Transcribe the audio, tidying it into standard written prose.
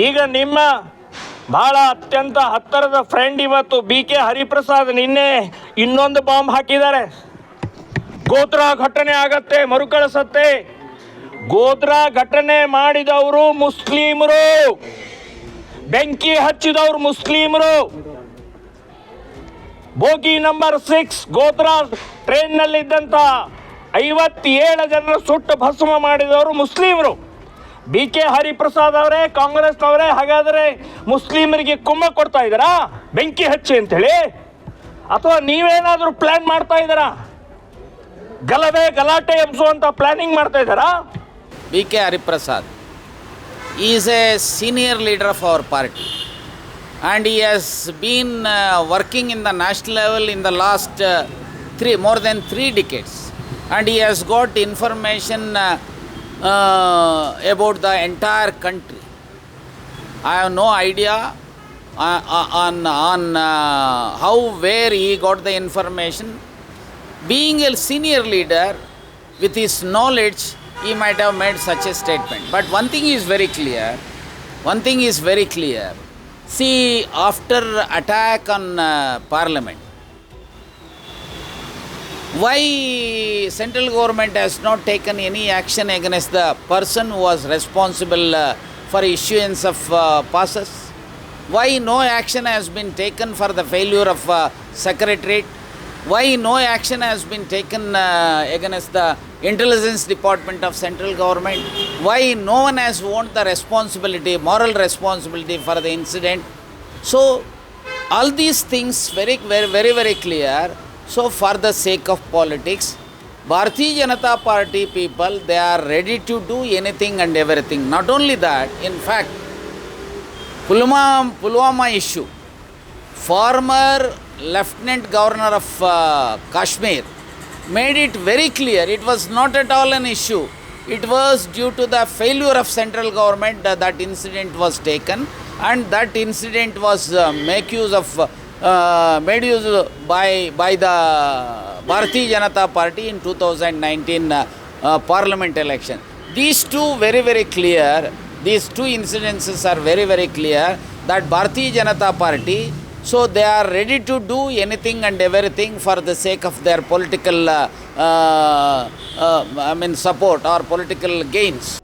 ಈಗ ನಿಮ್ಮ ಭಾಳ ಅತ್ಯಂತ ಹತ್ತಿರದ ಫ್ರೆಂಡ್ ಇವತ್ತು BK ಹರಿಪ್ರಸಾದ್ ನಿನ್ನೆ ಇನ್ನೊಂದು ಬಾಂಬ್ ಹಾಕಿದ್ದಾರೆ. ಗೋಧ್ರಾ ಘಟನೆ ಆಗತ್ತೆ, ಮರುಕಳಿಸತ್ತೆ. ಗೋಧ್ರಾ ಘಟನೆ ಮಾಡಿದವರು ಮುಸ್ಲಿಮರು, ಬೆಂಕಿ ಹಚ್ಚಿದವರು ಮುಸ್ಲಿಮರು. ಬೋಗಿ ನಂಬರ್ 6 ಗೋಧ್ರಾ ಟ್ರೈನ್ನಲ್ಲಿದ್ದಂಥ 57 ಜನರ ಸುಟ್ಟು ಭಸ್ಮ ಮಾಡಿದವರು ಮುಸ್ಲಿಮರು. BK ಹರಿಪ್ರಸಾದ್ ಅವರೇ, ಕಾಂಗ್ರೆಸ್ನವರೇ, ಹಾಗಾದರೆ ಮುಸ್ಲಿಮರಿಗೆ ಕುಮ್ಮ ಕೊಡ್ತಾ ಇದ್ದಾರಾ ಬೆಂಕಿ ಹಚ್ಚಿ ಅಂತೇಳಿ? ಅಥವಾ ನೀವೇನಾದರೂ ಪ್ಲ್ಯಾನ್ ಮಾಡ್ತಾ ಇದ್ದಾರಾ? ಗಲಾಟೆ ಎಬ್ಸುವಂಥ ಪ್ಲಾನಿಂಗ್ ಮಾಡ್ತಾ ಇದ್ದಾರಾ? BK Hariprasad is a senior leader of our party, and he has been working in the national level in the last more than 3 decades, and he has got information about the entire country. I have no idea on how, where he got the information. Being a senior leader, with his knowledge, he might have made such a statement. But one thing is very clear. See, after attack on Parliament, why central government has not taken any action against the person who was responsible for issuance of passes? Why no action has been taken for the failure of secretariat? Why no action has been taken against the intelligence department of central government? Why no one has owned the responsibility, moral responsibility for the incident? So all these things very clear. So for the sake of politics, Bharatiya Janata Party people, they are ready to do anything and everything. Not only that, in fact, Pulwama issue, former Lieutenant Governor of Kashmir made it very clear it was not at all an issue. It was due to the failure of central government that incident was taken, and that incident was made use by the Bharatiya Janata Party in 2019 Parliament election. These two these two incidences are very clear that Bharatiya Janata Party, so they are ready to do anything and everything for the sake of their political support or political gains.